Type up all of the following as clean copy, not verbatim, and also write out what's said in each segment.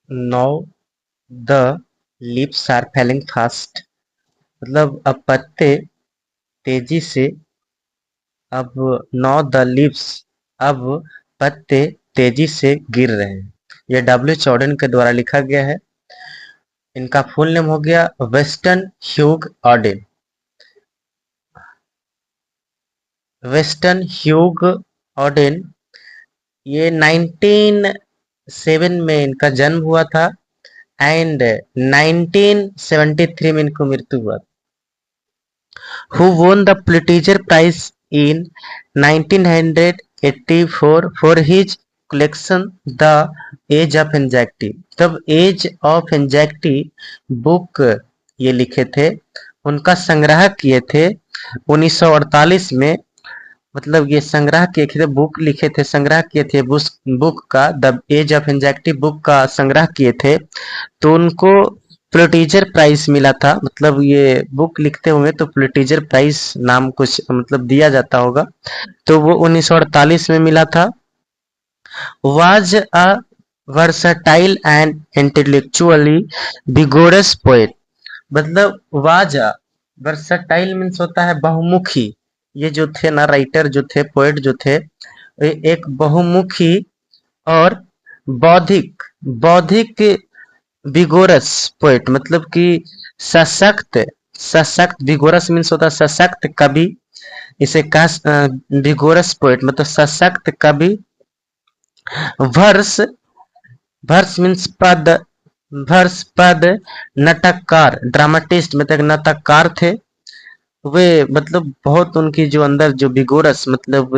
Now the leaves are falling fast। मतलब अब पत्ते तेजी से, अब now the leaves, अब पत्ते तेजी से गिर रहे हैं। यह डब्ल्यू चौडेन के द्वारा लिखा गया है। इनका फुल नेम हो गया western Hugh Odean. Western Hugh Odean, ये 1907 में इनका जन्म हुआ था एंड 1973 में इनको मृत्यु हुआ। Who won the Pulitzer Prize in 1984 for his collection The Age of Anxiety। तब एज ऑफ एंजाइटी बुक ये लिखे थे, उनका संग्रह किए थे 1948 में। मतलब ये संग्रह किए थे, बुक लिखे थे, संग्रह किए थे, बुक का the as of Anxiety book का संग्रह किए थे। तो उनको पुलिट्जर प्राइज मिला था। मतलब ये बुक लिखते होंगे तो पुलिट्जर प्राइज नाम कुछ मतलब दिया जाता होगा। तो वो 1948 में मिला था। Was a versatile and intellectually vigorous poet. मतलब वाजा, वर्सटाइल मीन्स होता है बहुमुखी। ये जो थे ना राइटर जो थे, पोएट जो थे, एक बहुमुखी और बौद्धिक बौद्धिक विगोरस पोएट, मतलब कि सशक्त, सशक्त विगोरस मीन्स होता है सशक्त कवि। इसे कहा विगोरस पोएट मतलब सशक्त कवि। वर्स, वर्स मीन्स पद, वर्स पद, नाटककार ड्रामाटिस्ट मतलब नाटककार थे वे। मतलब बहुत उनकी जो अंदर जो विगोरस मतलब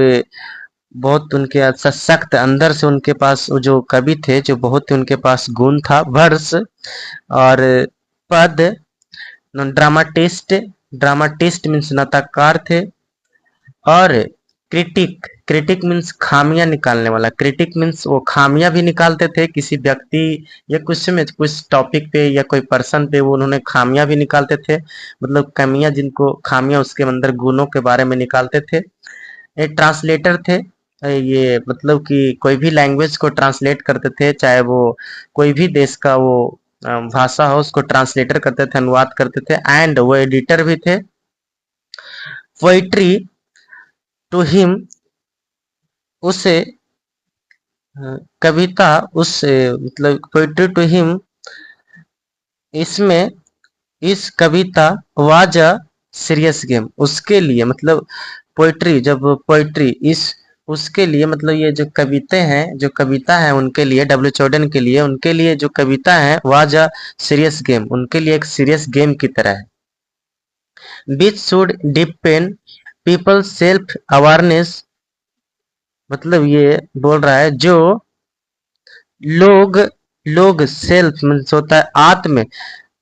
बहुत उनके सशक्त अंदर से उनके पास जो कवि थे, जो बहुत ही उनके पास गुण था। वर्स और पद, ड्रामाटिस्ट, ड्रामाटिस्ट मीन्स नाटककार थे। और क्रिटिक, क्रिटिक मीन्स खामियां निकालने वाला। क्रिटिक मीन्स वो खामियां भी निकालते थे किसी व्यक्ति या कुछ में कुछ टॉपिक पे या कोई पर्सन पे, वो उन्होंने खामियां भी निकालते थे। मतलब कमियां जिनको खामियां उसके अंदर गुणों के बारे में निकालते थे। ये ट्रांसलेटर थे। ये मतलब कि कोई भी लैंग्वेज को ट्रांसलेट करते थे, चाहे वो कोई भी देश का वो भाषा हो, उसको ट्रांसलेटर करते थे, अनुवाद करते थे। एंड वो एडिटर भी थे। पोइट्री टू हिम, उसे कविता उससे मतलब पोइट्री टू हिम, इसमें इस कविता वाज अ सीरियस गेम, उसके लिए मतलब पोइट्री, जब पोइट्री इस उसके लिए मतलब ये जो कविताएं हैं, जो कविता है उनके लिए, डब्ल्यू चौडेन के लिए, उनके लिए जो कविता है वाज अ सीरियस गेम, उनके लिए एक सीरियस गेम की तरह है। Which should depend people self awareness, मतलब ये बोल रहा है जो लोग, लोग सेल्फ मीन्स होता है आत्म,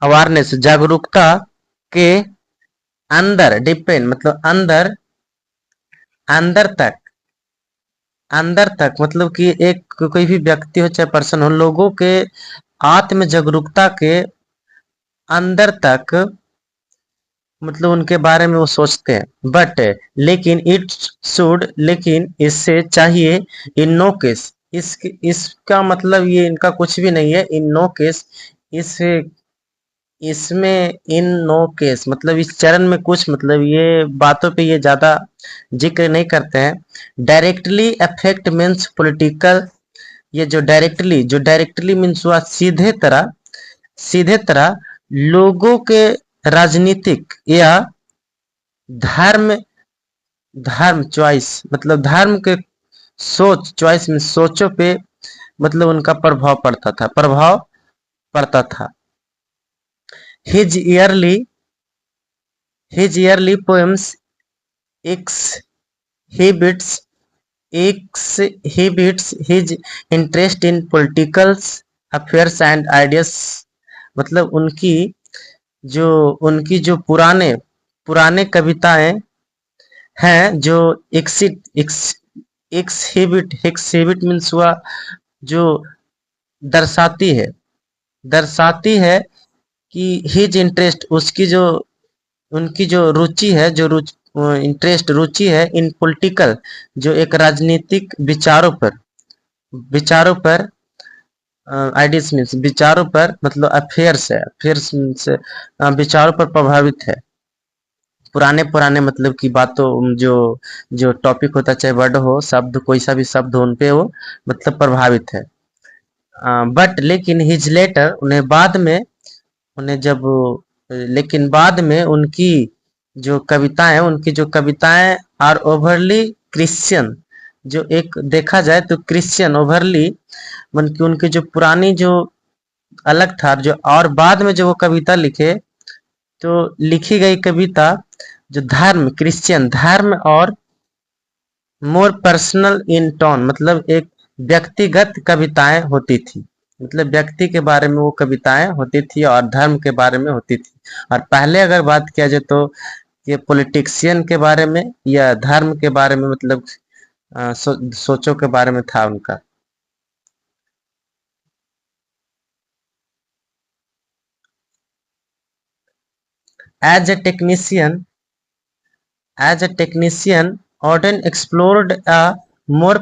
अवेयरनेस जागरूकता के अंदर, डिपेंड मतलब अंदर, अंदर तक, अंदर तक मतलब कि एक कोई भी व्यक्ति हो चाहे पर्सन हो, लोगों के आत्म जागरूकता के अंदर तक मतलब उनके बारे में वो सोचते हैं। बट लेकिन इट शुड, लेकिन इससे चाहिए इन नो केस, इसका मतलब ये इनका कुछ भी नहीं है। इन नो केस, इस इसमें इन नो केस मतलब इस चरण में कुछ मतलब ये बातों पे ये ज्यादा जिक्र नहीं करते हैं। डायरेक्टली अफेक्ट मीन्स पॉलिटिकल, ये जो डायरेक्टली मीन्स हुआ सीधे तरह, सीधे तरह लोगों के राजनीतिक या धर्म, धर्म चॉइस मतलब धर्म के सोच, चॉइस में सोचों पे मतलब उनका प्रभाव पड़ता था, प्रभाव पड़ता था। His yearly, his yearly poems exhibits exhibits his interest in political affairs and ideas। मतलब जो उनकी जो पुराने पुराने कविताएं हैं जो एक्सहिबिट, एक्सहिबिट मीन्स हुआ जो दर्शाती है, दर्शाती है कि हिज इंटरेस्ट, उसकी जो उनकी जो रुचि है, जो इंटरेस्ट रुचि है इन पॉलिटिकल, जो एक राजनीतिक विचारों पर, विचारों पर आइडियस मीन्स विचारों पर, मतलब अफेयर्स है, अफेयर्स मीन्स विचारों पर प्रभावित है। पुराने पुराने मतलब की बातों, जो जो टॉपिक होता है, चाहे वर्ड हो, शब्द, कोई सा भी शब्द हो, उन पे वो मतलब प्रभावित है। बट लेकिन हिज लेटर, उन्हें बाद में, उन्हें जब लेकिन बाद में उनकी जो कविताएं, उनकी जो कविताएं आर ओवरली क्रिश्चियन, जो एक देखा जाए तो क्रिश्चियन ओवरली, उनकी उनकी जो पुरानी जो अलग था, जो और बाद में जो वो कविता लिखे, तो लिखी गई कविता जो धर्म, क्रिश्चियन धर्म और मोर पर्सनल इन टोन, मतलब एक व्यक्तिगत कविताएं होती थी, मतलब व्यक्ति के बारे में वो कविताएं होती थी और धर्म के बारे में होती थी। और पहले अगर बात किया जाए तो ये पॉलिटिशियन के बारे में या धर्म के बारे में, मतलब सोचों के बारे में था उनका। As a technician, Auden explored a more,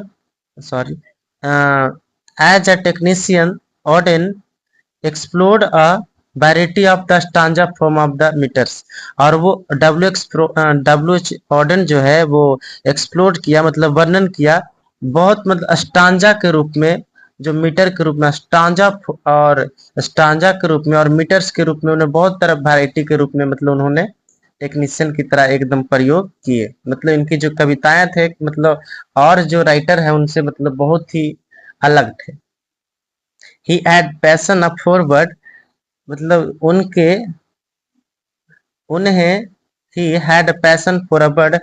sorry, uh, as a technician, Auden explored a variety of the stanza form of the meters। और वो डब्ल्यू एच ऑर्डन जो है वो एक्सप्लोर किया, मतलब वर्णन किया, बहुत मतलब स्टांजा के रूप में, जो मीटर के रूप में स्टांजा, और स्टांजा के रूप में और मीटर्स के रूप में, उन्हें बहुत तरह वैरायटी के रूप में, मतलब उन्होंने टेक्नीशियन की तरह एकदम प्रयोग किए। मतलब इनकी जो कविताएं थे, मतलब और जो राइटर है उनसे मतलब बहुत ही अलग थे। He had passion a forward, मतलब उनके, उन्हें, he had passion for a word,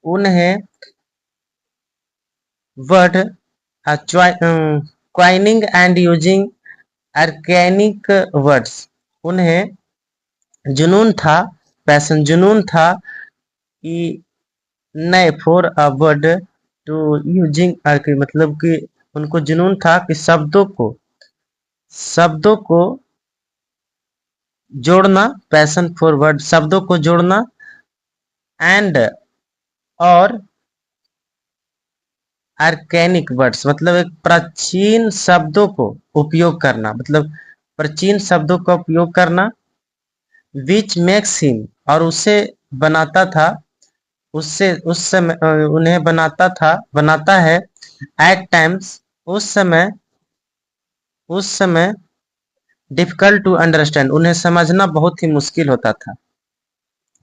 उन्हें word coining and using archaic words, उन्हें जुनून था, पैशन जुनून था कि नए for a word to using arch, मतलब कि उनको जुनून था कि शब्दों को जोड़ना, पैशन फॉर वर्ड शब्दों को जोड़ना, एंड और आर्कैनिक वर्ड्स, मतलब एक प्राचीन शब्दों को उपयोग करना, मतलब प्राचीन शब्दों का उपयोग करना, विच मेक्स हिम, और उसे बनाता था, उससे उस समय उन्हें बनाता है, एट टाइम्स, उस समय, उस समय डिफिकल्ट टू अंडरस्टैंड, उन्हें समझना बहुत ही मुश्किल होता था।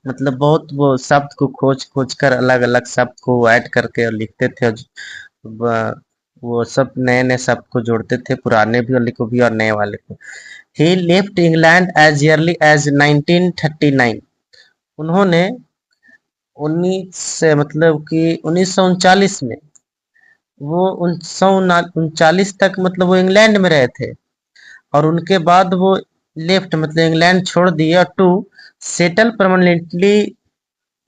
मतलब बहुत वो शब्द को खोज खोज कर अलग अलग शब्द को ऐड करके और लिखते थे, और वो सब नए नए शब्द को जोड़ते थे, पुराने भी वाले को भी और नए वाले को। He left England as early as 1939, उन्होंने 19 से मतलब कि 1939 में, वो 1939 तक मतलब वो इंग्लैंड में रहे थे, और उनके बाद वो लेफ्ट मतलब इंग्लैंड छोड़ दिया, to settle permanently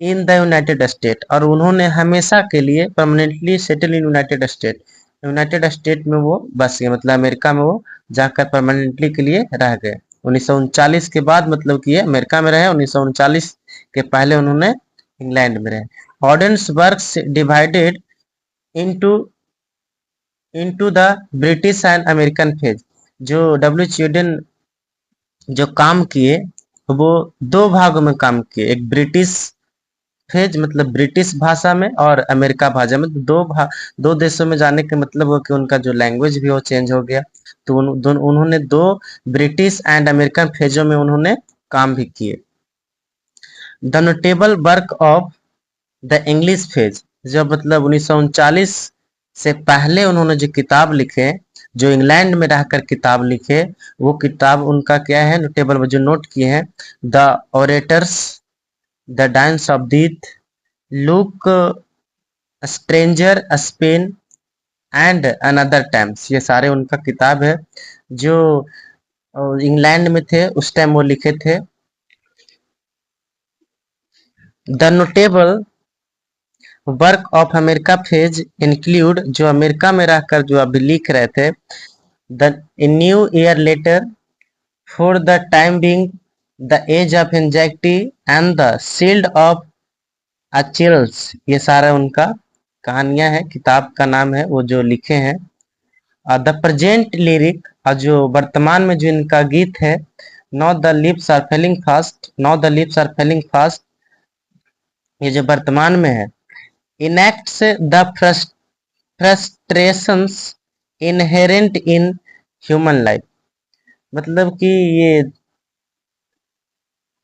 in the United State, और उन्होंने हमेशा के लिए permanently settle in United State में वो बस गए, मतलब अमेरिका में वो जाकर परमानेंटली के लिए रह गए। 1939 के बाद मतलब कि ये अमेरिका में रहे, 1939 के पहले उन्होंने इंग्लैंड में रहे। Ordnance works divided into into the British and American phase, जो डब्ल्यू चिल्ड्रन जो काम किए, वो दो भागों में काम किए, एक ब्रिटिश फेज मतलब ब्रिटिश भाषा में, और अमेरिका भाषा में, दो देशों में जाने के मतलब हो कि उनका जो लैंग्वेज भी वो चेंज हो गया। तो उन्होंने दो ब्रिटिश एंड अमेरिकन फेजों में उन्होंने काम भी किए। The notable work of the English phase, जब मतलब 1939 से पहले उन्होंने जो किताब लिखे, जो इंग्लैंड में रहकर किताब लिखे, वो किताब उनका क्या है, नोटेबल जो नोट किए हैं, the orators, the dance of दीथ, look stranger, Spain and another times, ये सारे उनका किताब है, जो इंग्लैंड में थे उस टाइम वो लिखे थे। The notable work of America phase include, जो अमेरिका में रहकर जो अभी लिख रहे थे, the new year letter, for the time being, the as of anxiety and the shield of Achilles, ये सारा उनका कहानियां है, किताब का नाम है वो जो लिखे हैं। द प्रेजेंट लिरिक, जो वर्तमान में जो इनका गीत है, no the lips are Fehling fast, no the lips are Fehling fast, ये जो वर्तमान में है, enacts the frustrations inherent in human life. मतलब कि ये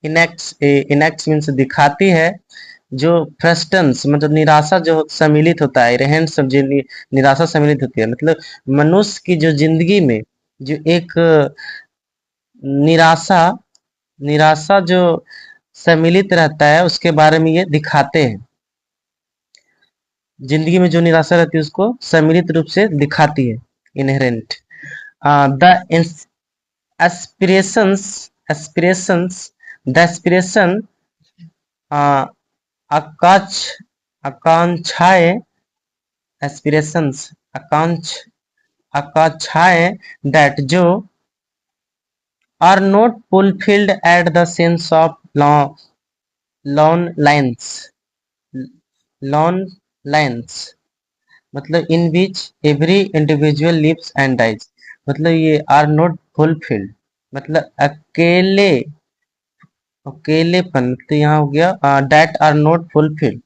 इनैक्ट्स मीन्स दिखाती है, जो फ्रस्ट्रेशंस मतलब निराशा जो सम्मिलित होता है, रहन सब जो निराशा सम्मिलित होती है, मतलब मनुष्य की जो जिंदगी में जो एक निराशा निराशा जो सम्मिलित रहता है, उसके बारे में ये दिखाते हैं। जिंदगी में जो निराशा रहती है उसको सम्मिलित रूप से दिखाती है, inherent. The aspirations aspirations the aspiration, आकांक्ष आकांक्षाएं एस्पिरेशंस आकांक्षाएं दैट जो are not fulfilled at the sense of long lines long lines, मतलब in which every individual lives and dies. मतलब ये आर नॉट फुलफिल्ड, मतलब अकेलेपन, तो यहाँ हो गया डेट आर नॉट फुलफिल्ड,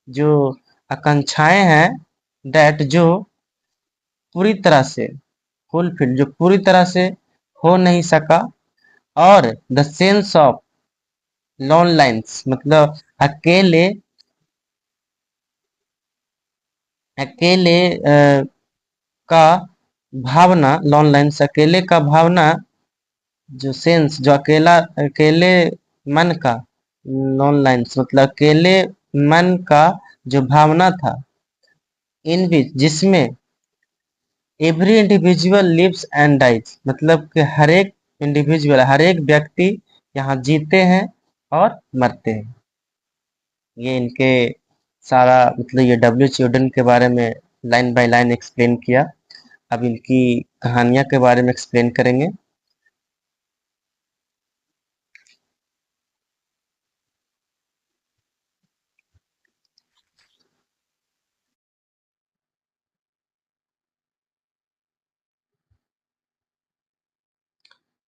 जो आकांक्षाएं हैं, डेट जो पूरी तरह से फुलफिल्ड, जो पूरी तरह से हो नहीं सका, और the sense of long lines, मतलब अकेले अकेले का भावना, लॉन लाइन्स अकेले का भावना, जो सेंस जो अकेले मन का, लॉन लाइन्स मतलब अकेले मन का जो भावना था, इन विच जिसमें every individual lives and dies, मतलब कि हर एक इंडिविजुअल, हर एक व्यक्ति यहाँ जीते हैं और मरते हैं। ये इनके सारा मतलब ये डब्ल्यू चिल्ड्रन के बारे में लाइन बाय लाइन एक्सप्लेन किया। अब इनकी कहानियां के बारे में एक्सप्लेन करेंगे।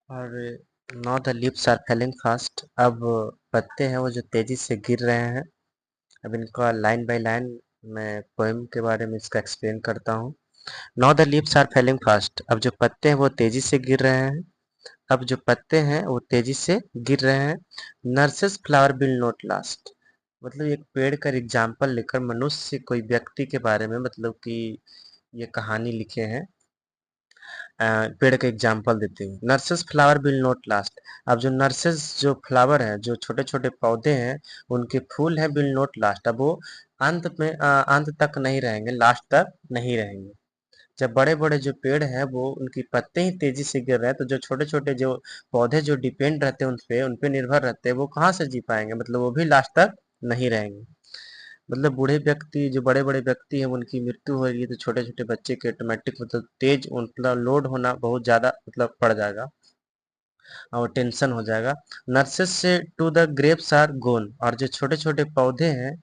और now the lips are Fehling fast, अब पत्ते हैं वो जो तेजी से गिर रहे हैं। अब इनका लाइन बाय लाइन मैं पोएम के बारे में इसका एक्सप्लेन करता हूँ। Now the lips are Fehling fast, अब जो पत्ते हैं वो तेजी से गिर रहे हैं। अब जो पत्ते हैं वो तेजी से गिर रहे हैं। Nurses flower will not last, मतलब एक पेड़ का एग्जाम्पल लेकर मनुष्य कोई व्यक्ति के बारे में मतलब कि ये कहानी लिखे हैं, पेड़ का एग्जाम्पल देते हुए। Nurses flower will not last, अब जो नर्सेस जो फ्लावर हैं, जो छोटे छोटे पौधे हैं, उनके फूल हैं, विल नॉट लास्ट, अब वो अंत तक नहीं रहेंगे, लास्ट तक नहीं रहेंगे। जब बड़े बड़े जो पेड़ हैं वो उनकी पत्ते ही तेजी से गिर रहे हैं, तो जो छोटे छोटे जो पौधे जो डिपेंड रहते हैं उन पे निर्भर रहते हैं, वो कहाँ से जी पाएंगे, मतलब वो भी लास्ट तक नहीं रहेंगे। मतलब बूढ़े व्यक्ति जो बड़े बड़े व्यक्ति हैं उनकी मृत्यु हो रही है, तो छोटे छोटे बच्चे के ऑटोमेटिक मतलब तेज मतलब लोड होना बहुत ज्यादा मतलब पड़ जाएगा और टेंशन हो जाएगा। नर्सेस से टू द ग्रेप्स आर गोन, और जो छोटे छोटे पौधे हैं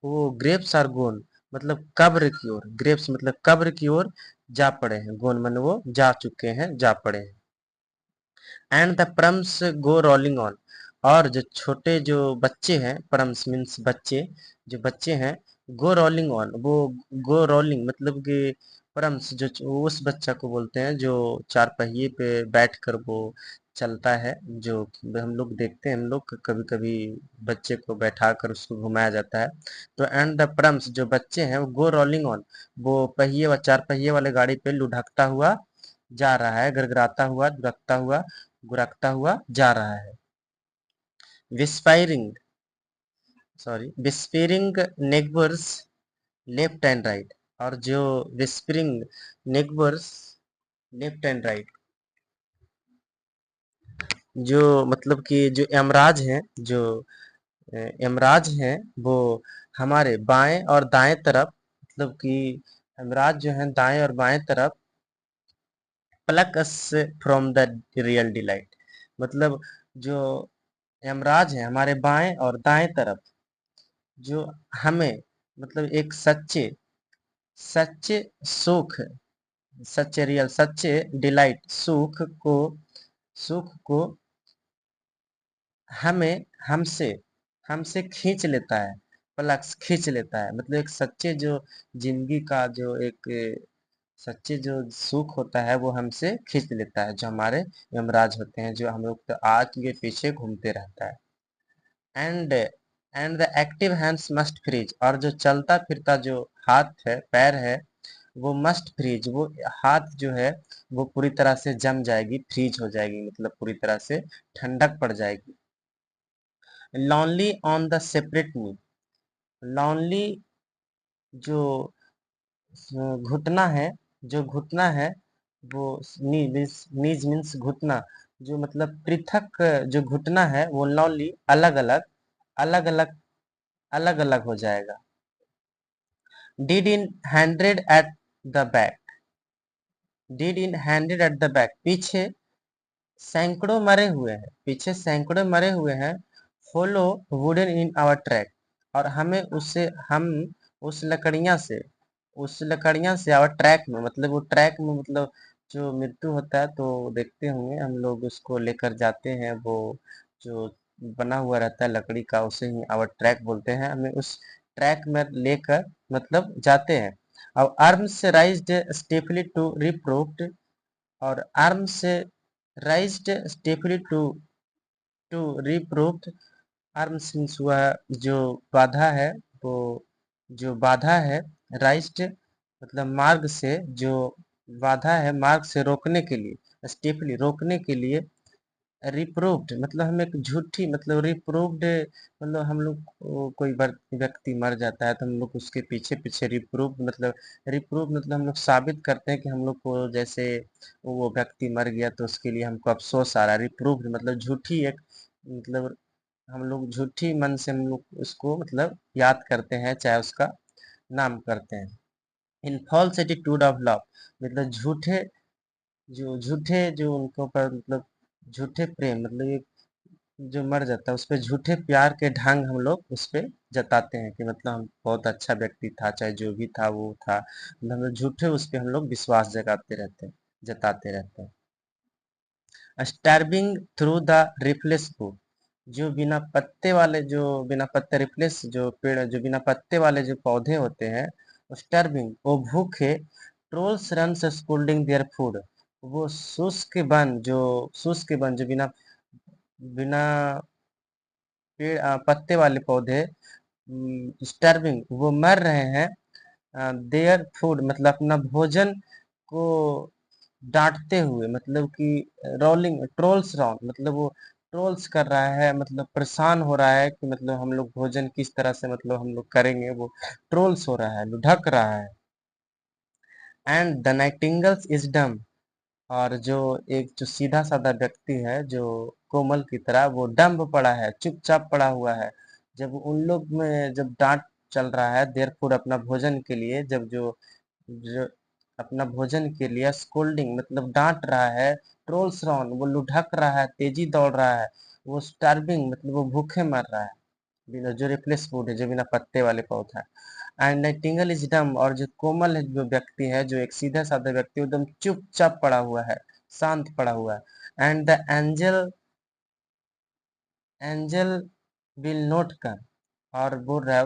वो ग्रेप्स आर गोन, मतलब कब्र की ओर, ग्रेप्स मतलब कब्र की ओर जा पड़े हैं, गोन मन वो जा चुके हैं, जा पड़े हैं। And the प्रम्स go rolling on, और जो छोटे जो बच्चे हैं, प्रम्स मीन्स बच्चे, जो बच्चे हैं, गो रोलिंग ऑन, वो गो रोलिंग मतलब कि प्रम्स जो उस बच्चा को बोलते हैं जो चार पहिए पे बैठकर वो चलता है, जो हम लोग देखते हैं, हम लोग कभी कभी बच्चे को बैठा कर उसको घुमाया जाता है। तो एंड द प्रम्स जो बच्चे हैं वो गो रोलिंग ऑन, वो पहिए व चार पहिए वाले गाड़ी पे लुढ़कता हुआ जा रहा है, गड़गड़ाता हुआ, गुरकता हुआ जा रहा है। विस्पायरिंग विस्परिंग नेगबर्स लेफ्ट एंड राइट, और जो विस्परिंग नेगबर्स लेफ्ट एंड राइट, जो मतलब कि जो यमराज हैं, जो यमराज हैं, वो हमारे बाएं और दाएं तरफ, मतलब कि यमराज जो है दाएं और बाएं तरफ, pluck us from the real delight, मतलब जो यमराज है हमारे बाएं और दाएं तरफ, जो हमें मतलब एक सच्चे सच्चे सुख सच्चे रियल, सच्चे डिलाइट, सुख को हमें हमसे हमसे खींच लेता है, पलक्स खींच लेता है, मतलब एक सच्चे जो जिंदगी का जो एक सच्चे जो सुख होता है वो हमसे खींच लेता है, जो हमारे यमराज होते हैं, जो हम लोग तो आगे पीछे घूमते रहता है। And and the active hands must freeze, और जो चलता फिरता जो हाथ है, पैर है, वो मस्ट फ्रीज, वो हाथ जो है वो पूरी तरह से जम जाएगी, फ्रीज हो जाएगी, मतलब पूरी तरह से ठंडक पड़ जाएगी। Lonely on the separate knee, lonely जो घुटना है, जो घुटना है वो नीज मीन्स घुटना, जो मतलब पृथक जो घुटना है वो लॉनली अलग अलग, अलग अलग, अलग अलग हो जाएगा। Did in hundred at the back, did in hundred at the back, पीछे सैकड़ों मरे हुए हैं, पीछे सैकड़ों मरे हुए हैं। Follow wooden in our track, और हमें उससे हम उस लकड़ियां से, उस लकड़ियां से आवर ट्रैक में, मतलब वो ट्रैक में मतलब जो मृत्यु होता है तो देखते होंगे हम लोग उसको लेकर जाते हैं, वो जो बना हुआ रहता है लकड़ी का, उसे ही आवर ट्रैक बोलते हैं, हमें उस ट्रैक में लेकर मतलब जाते हैं। और आर्म्स राइज्ड स्टेफली टू रिप्रूव्ड, और आर्म से raised stiffly to to reproved, arms means हुआ जो बाधा है, वो जो बाधा है, राइज्ड मतलब मार्ग से, जो बाधा है मार्ग से रोकने के लिए, स्टेफली रोकने के लिए, रिप्रूव्ड मतलब हम एक झूठी, मतलब रिप्रूव्ड मतलब हम लोग कोई व्यक्ति मर जाता है तो हम लोग उसके पीछे पीछे रिप्रूव मतलब हम लोग साबित करते हैं कि हम लोग को जैसे वो व्यक्ति मर गया तो उसके लिए हमको अफसोस आ रहा है। रिप्रूव्ड मतलब झूठी एक, मतलब हम लोग झूठी मन से हम लोग उसको मतलब याद करते हैं, चाहे उसका नाम करते हैं। इन फॉल्स एटीट्यूड ऑफ लव, मतलब झूठे जो उनको पर मतलब झूठे प्रेम, मतलब ये जो मर जाता है उस पे झूठे प्यार के ढंग हम लोग उस पे जताते हैं कि मतलब हम बहुत अच्छा व्यक्ति था, चाहे जो भी था वो था, मतलब हम लोग झूठे उस पे हम लोग विश्वास जगाते रहते हैं, जताते रहते हैं। स्टार्बिंग थ्रू द रिफ्लेस बुक, जो बिना पत्ते वाले, जो बिना पत्ते रिफ्लेस जो पेड़, जो बिना पत्ते वाले जो पौधे होते हैं, स्टार्बिंग वो भूखे, ट्रोल्स रन्स स्कूल्डिंग देयर फूड, वो शुष्क वन, जो शुष्क वन जो बिना बिना पत्ते वाले पौधे स्टर्विंग वो मर रहे हैं, देयर फूड मतलब अपना भोजन को डांटते हुए, मतलब कि रोलिंग ट्रोल्स राउंड, मतलब वो ट्रोल्स कर रहा है, मतलब परेशान हो रहा है कि मतलब हम लोग भोजन किस तरह से मतलब हम लोग करेंगे, वो ट्रोल्स हो रहा है, लुढ़क रहा है। एंड द नाइटिंगल्स इज डम, और जो एक जो सीधा साधा व्यक्ति है जो कोमल की तरह वो डम्ब पड़ा है, चुपचाप पड़ा हुआ है, जब उन लोग में जब डांट चल रहा है देयरफॉर अपना भोजन के लिए, जब जो अपना भोजन के लिए स्कोल्डिंग मतलब डांट रहा है, ट्रोल्स राउंड वो लुढ़क रहा है, तेजी दौड़ रहा है, वो स्टार्विंग मतलब वो भूखे मर रहा है, बिना जो रिप्लेस फूड है, जो बिना पत्ते वाले पौधा है। एंड नाइटिंगल इज डम, और जो कोमल है जो व्यक्ति है, जो एक सीधा साधा व्यक्ति एकदम चुपचाप पड़ा हुआ है, शांत पड़ा हुआ है। And the angel angel will not come, और बोल रहा है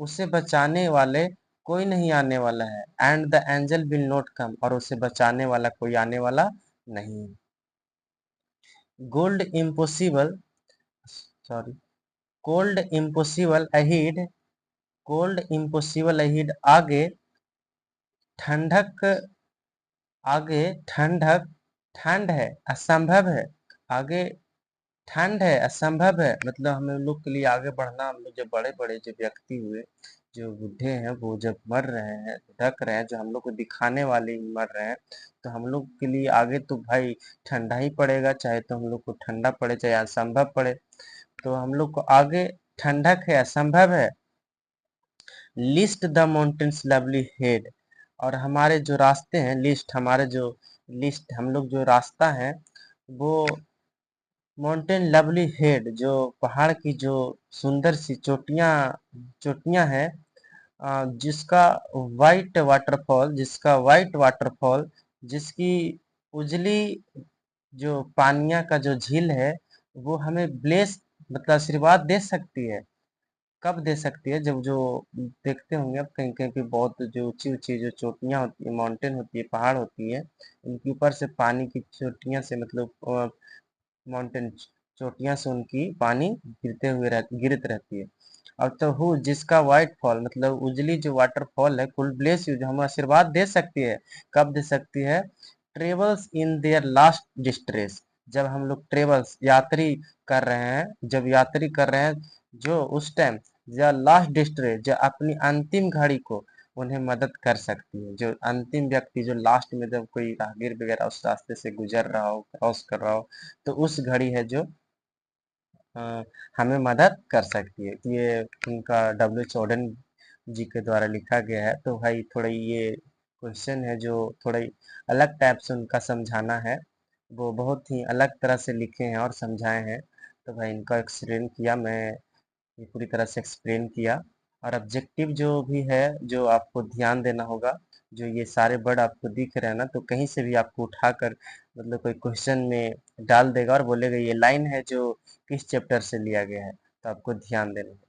उसे बचाने वाले कोई नहीं आने वाला है। And the angel will not come, और उसे बचाने वाला कोई आने वाला नहीं। Gold impossible, sorry, cold impossible ahead, cold impossible ahead, आगे ठंडक, आगे ठंडक, ठंड है असंभव है, आगे ठंड है असंभव है, मतलब हम लोग के लिए आगे बढ़ना, हम लोग जो बड़े बड़े जो व्यक्ति हुए, जो बूढ़े हैं वो जब मर रहे हैं, ढक रहे हैं, जो हम लोग को दिखाने वाले ही मर रहे हैं, तो हम लोग के लिए आगे तो भाई ठंडा ही पड़ेगा, चाहे तो हम लोग को ठंडा पड़े चाहे असंभव पड़े, तो हम लोग को आगे ठंडक है असंभव है। List the mountains lovely head, और हमारे जो रास्ते हैं, लिस्ट हमारे जो लिस्ट हम लोग जो रास्ता है वो माउंटेन लवली हेड, जो पहाड़ की जो सुंदर सी चोटियां, चोटियां हैं, जिसका वाइट वाटरफॉल जिसकी उजली जो पानिया का जो झील है वो हमें ब्लेस मतलब आशीर्वाद दे सकती है। कब दे सकती है? जब जो देखते होंगे आप कहीं कहीं पे बहुत जो ऊंची ऊंची जो चोटियां होती है, माउंटेन होती है, पहाड़ होती है, उनके ऊपर से पानी की चोटियां से मतलब माउंटेन चोटियां से उनकी पानी गिरत रहती है। अब तो हु जिसका व्हाइट फॉल मतलब उजली जो वाटरफॉल है, कुल ब्लेस यू जो हमें आशीर्वाद दे सकती है। कब दे सकती है? Travels in their last distress, जब हम लोग ट्रेवल्स यात्री कर रहे हैं, जब यात्री कर रहे हैं, जो उस टाइम या लास्ट डिस्ट्रेस जो अपनी अंतिम घड़ी को उन्हें मदद कर सकती है। जो अंतिम व्यक्ति जो लास्ट में जब कोई राहगीर वगैरह उस रास्ते से गुजर रहा हो, क्रॉस कर रहा हो, तो उस घड़ी है जो अ, हमें मदद कर सकती है। ये उनका डब्ल्यू एच ऑर्डन जी के द्वारा लिखा गया है। तो भाई थोड़ा ये क्वेश्चन है जो थोड़ा ही अलग टाइप से उनका समझाना है, वो बहुत ही अलग तरह से लिखे हैं और समझाए हैं। तो भाई इनका एक्सप्लेन किया मैं, ये पूरी तरह से एक्सप्लेन किया। और ऑब्जेक्टिव जो भी है, जो आपको ध्यान देना होगा, जो ये सारे वर्ड आपको दिख रहे हैं ना, तो कहीं से भी आपको उठाकर मतलब कोई क्वेश्चन में डाल देगा और बोलेगा ये लाइन है जो किस चैप्टर से लिया गया है, तो आपको ध्यान देना है।